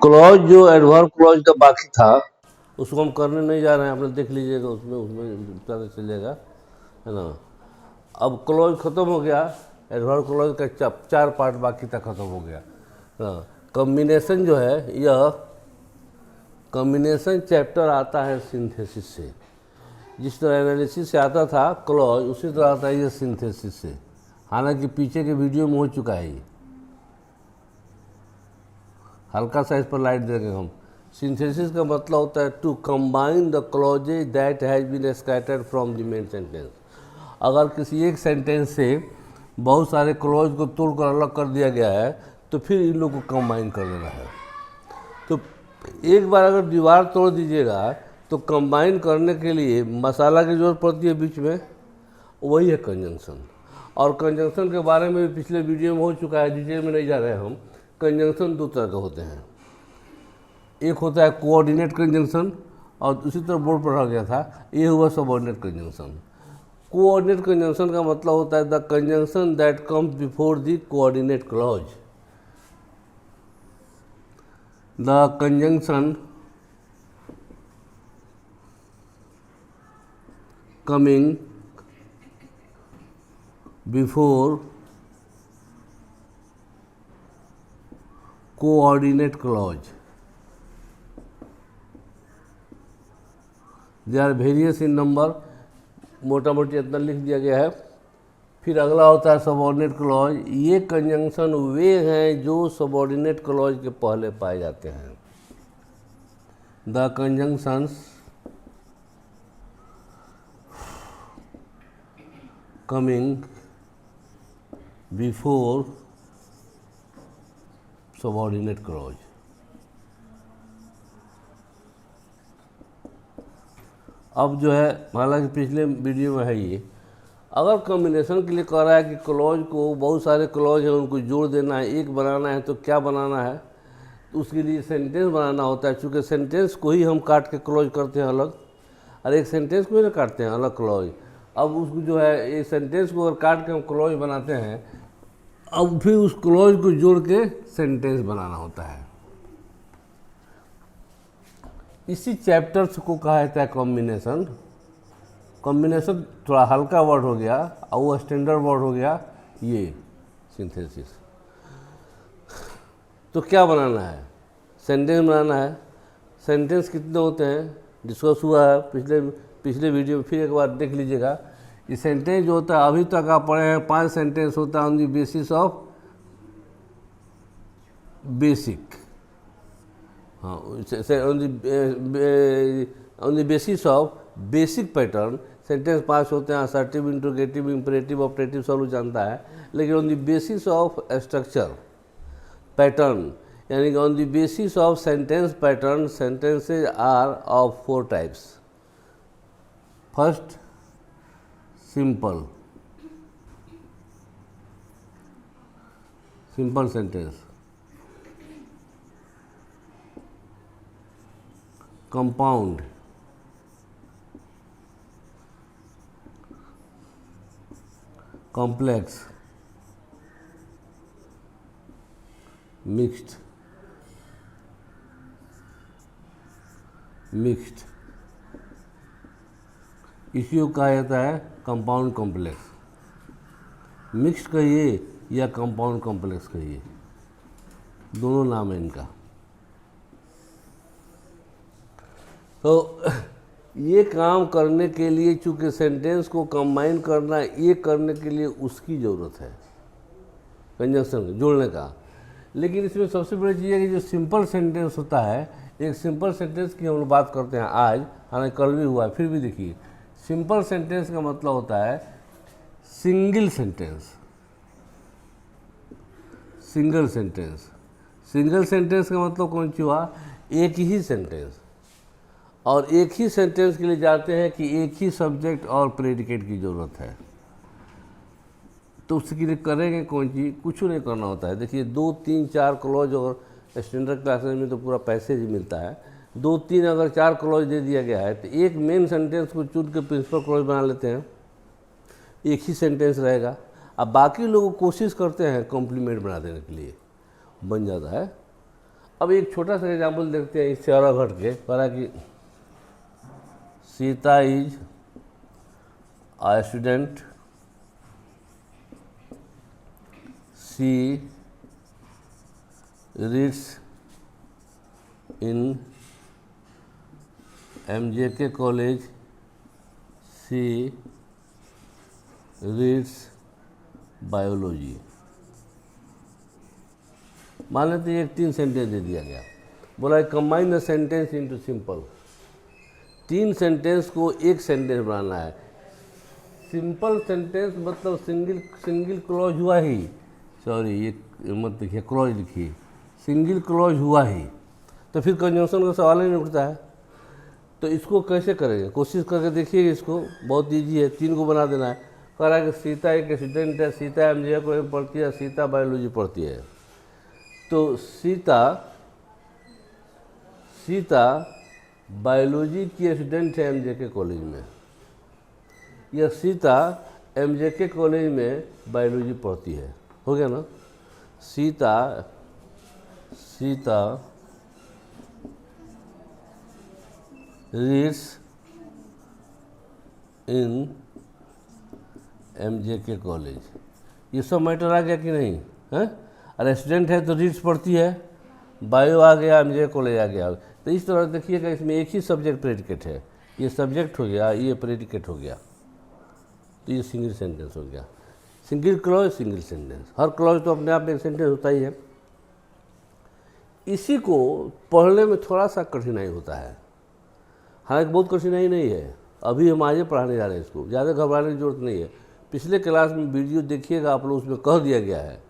Clause जो adverb clause का बाकी था उसको हम करने नहीं जा रहे हैं, आपने देख लीजिएगा, उसमें उसमें पता चलेगा, है ना। अब क्लॉज ख़त्म हो गया, एडवर्ब क्लॉज का चार पार्ट बाकी था, ख़त्म हो गया। हाँ, कॉम्बिनेशन जो है, यह कॉम्बिनेशन चैप्टर आता है सिंथेसिस से। जिस तरह एनालिसिस से आता था क्लॉज, उसी तरह आता है ये सिंथेसिस से। हालांकि पीछे के वीडियो में हो चुका है ये, हल्का सा इस पर लाइट देंगे हम। सिंथेसिस का मतलब होता है to combine the clauses that has been scattered from the main sentence. अगर किसी एक सेंटेंस से बहुत सारे क्लॉज को तोड़कर अलग कर दिया गया है तो फिर इन लोगों को कंबाइन कर देना है। तो एक बार अगर दीवार तोड़ दीजिएगा तो कंबाइन करने के लिए मसाला की जरूरत पड़ती है बीच में, वही है कंजंक्शन। और कंजंक्शन के बारे में भी पिछले वीडियो में हो चुका है, डिटेल में नहीं जा रहे हम। कंजंक्शन दो तरह के होते हैं, एक होता है कोऑर्डिनेट कंजंक्शन और दूसरी तरफ बोर्ड पर रह गया था, ये हुआ सबऑर्डिनेट कंजंक्शन। कोऑर्डिनेट कंजंक्शन का मतलब होता है the conjunction that comes before the coordinate clause. The conjunction coming before coordinate clause, they are various in number, मोटा मोटी इतना लिख दिया गया है। फिर अगला होता है सबऑर्डिनेट क्लॉज। ये कंजंक्शन वे हैं जो सबऑर्डिनेट क्लॉज के पहले पाए जाते हैं। The conjunctions coming before subordinate clause. अब जो है, हालांकि पिछले वीडियो में है ये, अगर कॉम्बिनेशन के लिए कह रहा है कि क्लॉज को, बहुत सारे क्लॉज हैं उनको जोड़ देना है, एक बनाना है, तो क्या बनाना है, तो उसके लिए सेंटेंस बनाना होता है। चूँकि सेंटेंस को ही हम काट के क्लॉज करते हैं अलग, और एक सेंटेंस को ही ना काटते हैं अलग क्लॉज। अब उसको जो है, एक सेंटेंस को अगर काट के हम क्लॉज बनाते हैं, अब फिर उस क्लॉज को जोड़ के सेंटेंस बनाना होता है। इसी चैप्टर्स को कहा जाता है कॉम्बिनेशन। कॉम्बिनेशन थोड़ा हल्का वर्ड हो गया और वो स्टैंडर्ड वर्ड हो गया ये सिंथेसिस। तो क्या बनाना है, सेंटेंस बनाना है। सेंटेंस कितने होते हैं डिस्कस हुआ है पिछले वीडियो में, फिर एक बार देख लीजिएगा। ये सेंटेंस जो होता है, अभी तक आप पढ़े हैं 5 सेंटेंस होता है on the basis of basic, हाँ, on the basis of basic pattern. Sentence 5 होते हैं, असर्टिव, इंट्रोगेटिव, इंपरेटिव, ऑप्टेटिव, सब लोग जानता है। लेकिन on the basis of structure pattern, यानी कि on the basis of sentence pattern, sentences are of 4 types. First, simple sentence. Compound, complex, mixed. इसी को कहा जाता है कंपाउंड कॉम्प्लेक्स। मिक्स्ड कहिए या कंपाउंड कॉम्प्लेक्स कहिए, दोनों नाम है इनका। तो ये काम करने के लिए, चूँकि सेंटेंस को कंबाइन करना, ये करने के लिए उसकी ज़रूरत है कंजंक्शन जोड़ने का। लेकिन इसमें सबसे बड़ी चीज़ है कि जो सिंपल सेंटेंस होता है, एक सिंपल सेंटेंस की हम लोग बात करते हैं आज, हालांकि कल भी हुआ है, फिर भी देखिए। सिंपल सेंटेंस का मतलब होता है सिंगल सेंटेंस। सिंगल सेंटेंस का मतलब कौन सी हुआ, एक ही सेंटेंस। और एक ही सेंटेंस के लिए जाते हैं कि एक ही सब्जेक्ट और प्रेडिकेट की ज़रूरत है। तो उसके लिए करेंगे कौन चीज़, कुछ नहीं करना होता है। देखिए 2, 3, 4 क्लॉज, और स्टैंडर्ड क्लासेस में तो पूरा पैसेज ही मिलता है। 2, 3 अगर 4 क्लॉज दे दिया गया है तो एक मेन सेंटेंस को चुन के प्रिंसिपल क्लॉज बना लेते हैं, एक ही सेंटेंस रहेगा। अब बाकी लोग कोशिश करते हैं कॉम्प्लीमेंट बना देने के लिए, बन जाता है। अब एक छोटा सा एग्जाम्पल देखते हैं इससे और घट के, कह रहा कि Sita is a student, she reads in MJK college, she reads biology। मान लेते हैं एक 3 सेंटेंस दे दिया गया, बोला combine the sentence into simple. 3 sentence को एक सेंटेंस बनाना है। सिंपल सेंटेंस मतलब सिंगल क्लॉज हुआ ही, सॉरी ये मत लिखिए, क्लॉज लिखिए, सिंगल क्लॉज हुआ ही, तो फिर कंजंक्शन का सवाल ही नहीं उठता है। तो इसको कैसे करेंगे, कोशिश करके देखिए, इसको बहुत ईजी है, 3 को बना देना है। कह रहा है कि सीता एक स्टूडेंट है, सीता MJ को पढ़ती है, सीता बायोलॉजी पढ़ती है। तो सीता बायोलॉजी की स्टूडेंट है MJK कॉलेज में, यह सीता MJK कॉलेज में बायोलॉजी पढ़ती है, हो गया ना। सीता रीड्स इन MJK कॉलेज, ये सब मैटर आ गया कि नहीं है। अरे स्टूडेंट है तो रीड्स पढ़ती है, बायो आ गया, MJK कॉलेज आ गया। तो इस तरह देखिएगा, इसमें एक ही सब्जेक्ट प्रेडिकेट है, ये सब्जेक्ट हो गया, ये प्रेडिकेट हो गया, तो ये सिंगल सेंटेंस हो गया। सिंगल क्लॉज सिंगल सेंटेंस, हर क्लॉज तो अपने आप में एक सेंटेंस होता ही है। इसी को पढ़ने में थोड़ा सा कठिनाई होता है, हालांकि बहुत कठिनाई नहीं है। अभी हम आगे पढ़ाने जा रहे हैं, इसको ज़्यादा घबराने की जरूरत नहीं है। पिछले क्लास में वीडियो देखिएगा आप लोग, उसमें कह दिया गया है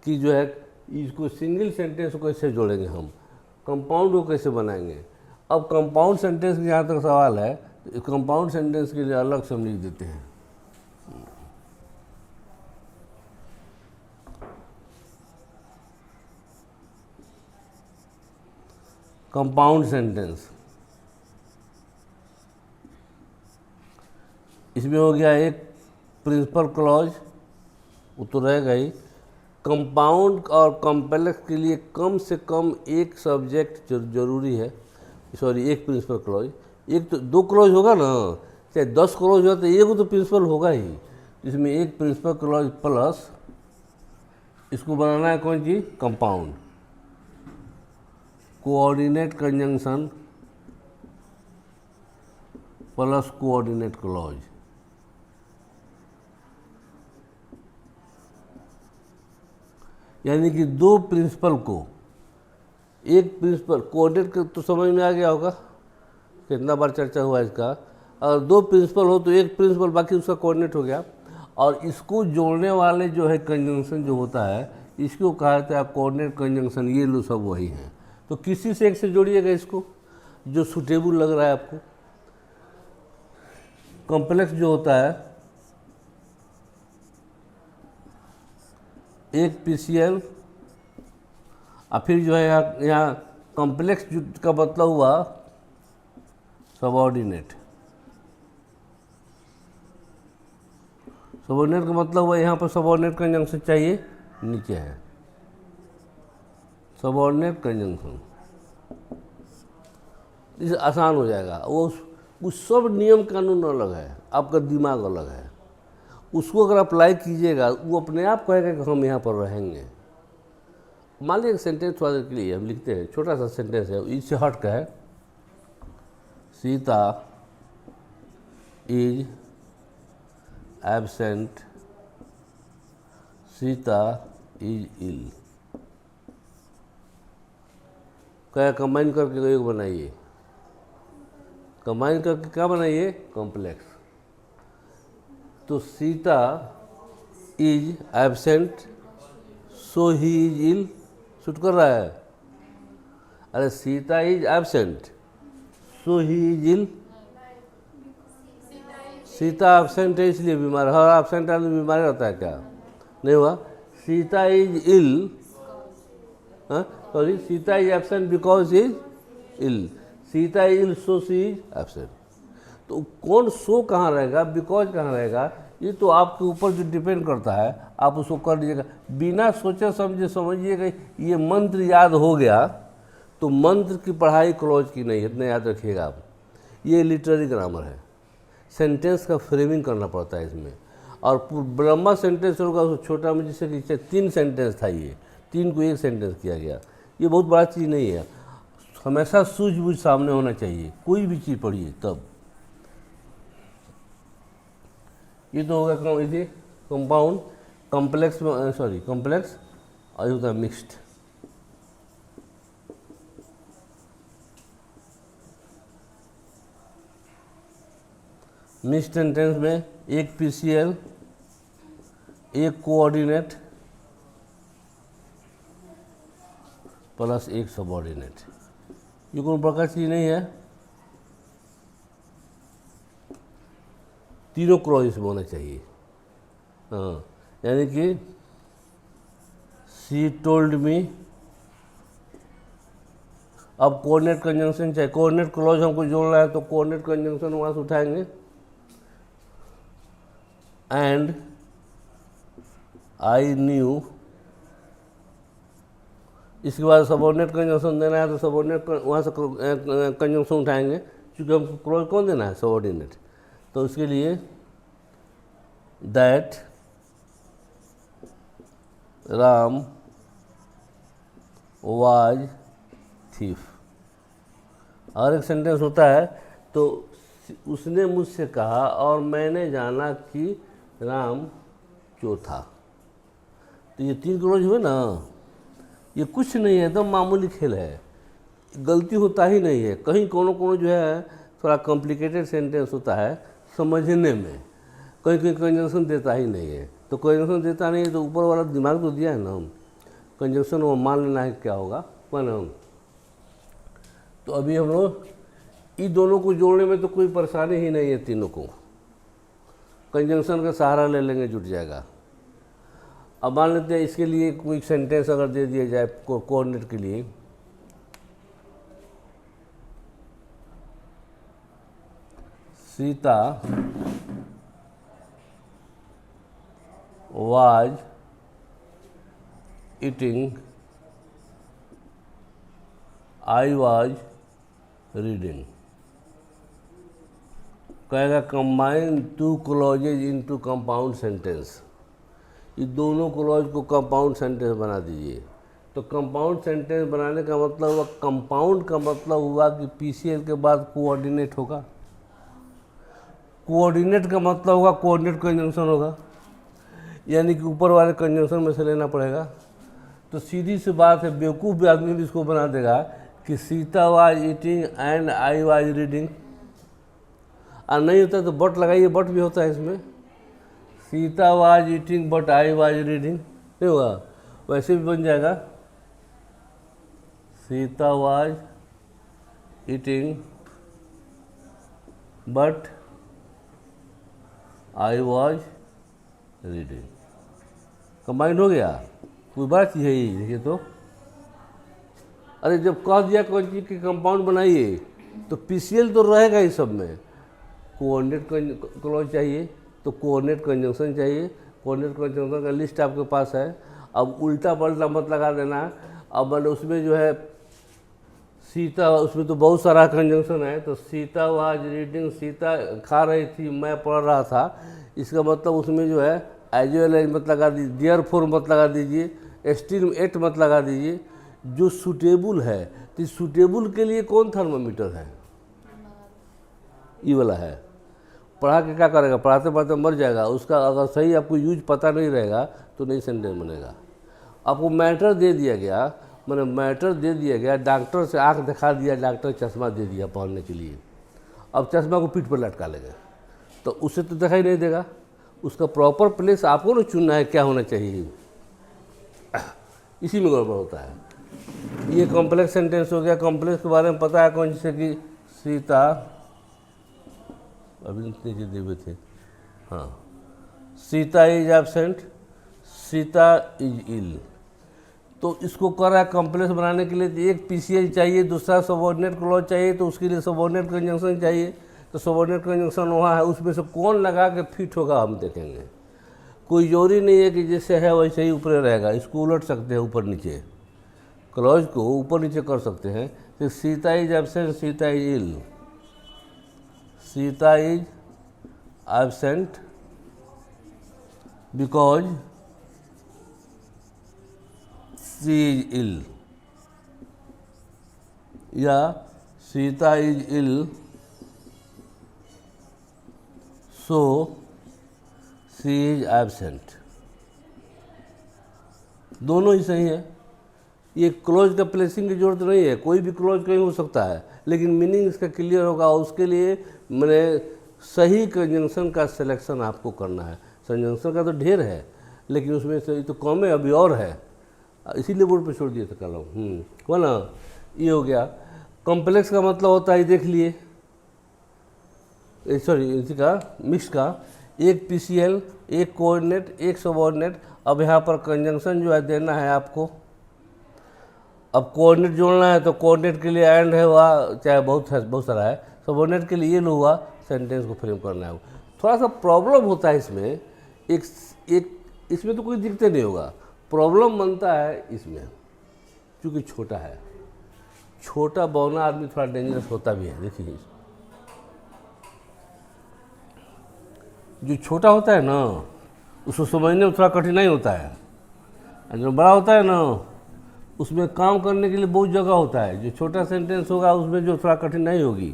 कि जो है इसको सिंगल सेंटेंस को कैसे जोड़ेंगे, हम कंपाउंड को कैसे बनाएंगे। अब कंपाउंड सेंटेंस के जहाँ तक सवाल है, तो कंपाउंड सेंटेंस के लिए अलग से हम लिख देते हैं। कंपाउंड सेंटेंस, इसमें हो गया एक प्रिंसिपल क्लॉज, वो तो रहेगा ही। कंपाउंड और कॉम्प्लेक्स के लिए कम से कम एक सब्जेक्ट जरूरी है, सॉरी एक प्रिंसिपल क्लॉज। एक तो 2 क्लॉज होगा ना, चाहे 10 क्लॉज हो तो एक तो प्रिंसिपल होगा ही। इसमें एक प्रिंसिपल क्लॉज प्लस इसको बनाना है कौन चीज़, compound. Coordinate conjunction plus coordinate clause, यानी कि 2 प्रिंसिपल को, एक प्रिंसिपल कोऑर्डिनेट तो समझ में आ गया होगा, कितना बार चर्चा हुआ इसका। अगर 2 प्रिंसिपल हो तो एक प्रिंसिपल बाकी उसका कोऑर्डिनेट हो गया। और इसको जोड़ने वाले जो है कंजंक्शन जो होता है, इसको कहा जाता है कोऑर्डिनेट कंजंक्शन। ये लो सब वही हैं, तो किसी से एक से जोड़िएगा इसको जो सुटेबल लग रहा है आपको। कॉम्प्लेक्स जो होता है, एक PCl, और फिर जो है यहाँ कॉम्प्लेक्स का मतलब हुआ सबऑर्डिनेट। सबऑर्डिनेट का मतलब हुआ यहाँ पर सबऑर्डिनेट कंजंक्शन चाहिए, नीचे है सबऑर्डिनेट कंजंक्शन। इसे आसान हो जाएगा। वो सब नियम कानून अलग है, आपका दिमाग अलग है, उसको अगर अप्लाई कीजिएगा वो अपने आप कहेगा कि हम यहाँ पर रहेंगे। मान लीजिए एक सेंटेंस थोड़ा देर के लिए हम लिखते हैं, छोटा सा सेंटेंस है, इससे हट का है। Sita is absent, Sita is ill. क्या कंबाइन करके एक बनाइए, कंबाइन करके क्या बनाइए, कॉम्प्लेक्स। तो Sita is absent so he is ill, shoot कर रहा है। अरे Sita is absent so he is ill, Sita absent है इसलिए बीमार। हर एब्सेंट आदमी बीमार रहता है क्या, नहीं हुआ। Sita is ill, sorry, Sita is absent because is ill, Sita is ill so she is absent. तो कौन सो कहाँ रहेगा, बिकॉज कहाँ रहेगा, ये तो आपके ऊपर जो डिपेंड करता है, आप उसको कर लीजिएगा बिना सोचे समझे। समझिएगा ये मंत्र याद हो गया तो मंत्र की पढ़ाई क्लॉज की नहीं है, इतना याद रखिएगा आप। ये लिटरेरी ग्रामर है, सेंटेंस का फ्रेमिंग करना पड़ता है इसमें। और लंबा सेंटेंस होगा उसको छोटा में, जैसे कि 3 सेंटेंस था, ये 3 को 1 सेंटेंस किया गया। ये बहुत बड़ा चीज़ नहीं है, हमेशा सूझबूझ सामने होना चाहिए, कोई भी चीज़ पढ़िए तब। ये तो होगा कंपाउंड, कॉम्प्लेक्स, सॉरी कॉम्प्लेक्स, और ये होता है मिक्स्ड। मिक्स्ड सेंटेंस में एक पीसीएल, एक कोऑर्डिनेट प्लस एक सबऑर्डिनेट। ये कोई बड़ा चीज़ नहीं है, तीनों क्लॉज में होना चाहिए। हाँ, यानी कि शी टोल्ड मी, अब कोऑर्डिनेट कंजंक्शन चाहिए, कोऑर्डिनेट क्लॉज हमको जोड़ना है तो कोऑर्डिनेट कंजंक्शन वहाँ से उठाएंगे, एंड आई न्यू। इसके बाद सबऑर्डिनेट कंजंक्शन देना है तो सबऑर्डिनेट वहाँ से कंजंक्शन उठाएंगे, क्योंकि हमको क्लॉज कौन देना है, सबऑर्डिनेट। तो उसके लिए दैट राम वाज थीफ। और एक सेंटेंस होता है तो उसने मुझसे कहा और मैंने जाना कि राम चोर था। तो ये 3 क्लॉज हुए ना, ये कुछ नहीं है, एकदम मामूली खेल है, गलती होता ही नहीं है। कहीं कोनो जो है थोड़ा कॉम्प्लिकेटेड सेंटेंस होता है समझने में, कहीं कंजंक्शन देता ही नहीं है। तो कंजंक्शन देता नहीं है तो ऊपर वाला दिमाग तो दिया है ना, कंजंक्शन वो मान लेना है क्या होगा परिणाम। तो अभी हम लोग इन दोनों को जोड़ने में तो कोई परेशानी ही नहीं है, तीनों को कंजंक्शन का सहारा ले लेंगे, जुट जाएगा। अब मान लेते हैं इसके लिए कोई सेंटेंस अगर दे दिया जाए कोऑर्डिनेट के लिए, Sita was eating, I was reading। कहेगा combine 2 clauses into compound sentence. ये दोनों क्लॉज को कंपाउंड सेंटेंस बना दीजिए। तो कंपाउंड सेंटेंस बनाने का मतलब हुआ, कंपाउंड का मतलब हुआ कि पीसीएल के बाद कोऑर्डिनेट होगा, कोऑर्डिनेट का मतलब होगा कोऑर्डिनेट कंजंक्शन होगा, यानी कि ऊपर वाले कंजंक्शन में से लेना पड़ेगा। तो सीधी सी बात है, बेवकूफ़ भी आदमी भी इसको बना देगा कि Sita was eating and I was reading. और नहीं होता तो बट लगाइए, बट भी होता है इसमें, Sita was eating but I was reading, नहीं होगा, वैसे भी बन जाएगा Sita was eating but I was reading. Combined हो गया, कोई बात चीज़ है ये, देखिए तो। अरे जब कह दिया कोई चीज़ की कंपाउंड बनाइए तो पीसीएल तो रहेगा ही सब में। कोऑर्डिनेट क्लॉज चाहिए तो कोऑर्डिनेट कंजंक्शन चाहिए, कोऑर्डिनेट कंजंक्शन का लिस्ट आपके पास है। अब उल्टा पलटा मत लगा देना। अब मैंने उसमें जो है सीता, उसमें तो बहुत सारा कंजंक्शन है, तो सीता वाज रीडिंग, सीता खा रही थी, मैं पढ़ रहा था, इसका मतलब उसमें जो है एज वेल एज मत लगा दीजिए, डियर फोर मत लगा दीजिए, स्टिल एट मत लगा दीजिए, जो सूटेबल है। तो सूटेबल के लिए कौन थर्मामीटर है, ये वाला है। पढ़ा के क्या करेगा, पढ़ाते पढ़ाते मर जाएगा। उसका अगर सही आपको यूज पता नहीं रहेगा तो नहीं सेंटेंस बनेगा। आपको मैटर दे दिया गया, मैंने मैटर दे दिया गया, डॉक्टर से आंख दिखा दिया, डॉक्टर चश्मा दे दिया पहनने के लिए, अब चश्मा को पीठ पर लटका लेंगे तो उससे तो दिखाई नहीं देगा। उसका प्रॉपर प्लेस आपको ना चुनना है क्या होना चाहिए, इसी में गड़बड़ होता है। ये कॉम्प्लेक्स सेंटेंस हो गया। कॉम्प्लेक्स के बारे में पता है कौन, जैसे कि सीता, अभी नीचे देवे थे, हाँ, Sita is absent, Sita is ill. तो इसको कर रहा है कॉम्प्लेक्स बनाने के लिए एक पीसीएल चाहिए, दूसरा सबऑर्डिनेट क्लॉज चाहिए, तो उसके लिए सबऑर्डिनेट कंजंक्शन चाहिए। तो सबऑर्डिनेट कंजंक्शन वहाँ है, उसमें से कौन लगा के फिट होगा हम देखेंगे। कोई जोरी नहीं है कि जैसे है वैसे ही ऊपर रहेगा, इसको उलट सकते हैं ऊपर नीचे। क्लॉज को ऊपर नीचे कर सकते हैं। तो Sita is absent, Sita is ill, Sita is absent because she is ill, या Sita is ill so she is absent. दोनों ही सही है। ये क्लोज का प्लेसिंग की जरूरत नहीं है, कोई भी क्लोज कहीं हो सकता है, लेकिन मीनिंग इसका क्लियर होगा। उसके लिए मैंने सही कंजंक्शन का सिलेक्शन आपको करना है। कंजंक्शन का तो ढेर है, लेकिन उसमें से तो कम है, अभी और है, इसीलिए बोर्ड पे छोड़ दिया था कल हुआ ना। ये हो गया। कॉम्प्लेक्स का मतलब होता है, देख लिए, सॉरी इसी का मिक्स का, एक पीसीएल, एक कोऑर्डिनेट, एक सबऑर्डिनेट। अब यहाँ पर कंजंक्शन जो है देना है आपको। अब कोऑर्डिनेट जोड़ना है तो कोऑर्डिनेट के लिए एंड है हुआ, चाहे बहुत सारा है। सबऑर्डिनेट के लिए ये हुआ, सेंटेंस को फ्रेम करना है। थोड़ा सा प्रॉब्लम होता है इसमें, एक इसमें तो कोई दिक्कत नहीं होगा, प्रॉब्लम बनता है इसमें क्योंकि छोटा है। छोटा बौना आदमी थोड़ा डेंजरस होता भी है। देखिए जो छोटा होता है ना उसको समझने में थोड़ा कठिनाई होता है, और जो बड़ा होता है ना उसमें काम करने के लिए बहुत जगह होता है। जो छोटा सेंटेंस होगा उसमें जो थोड़ा कठिनाई होगी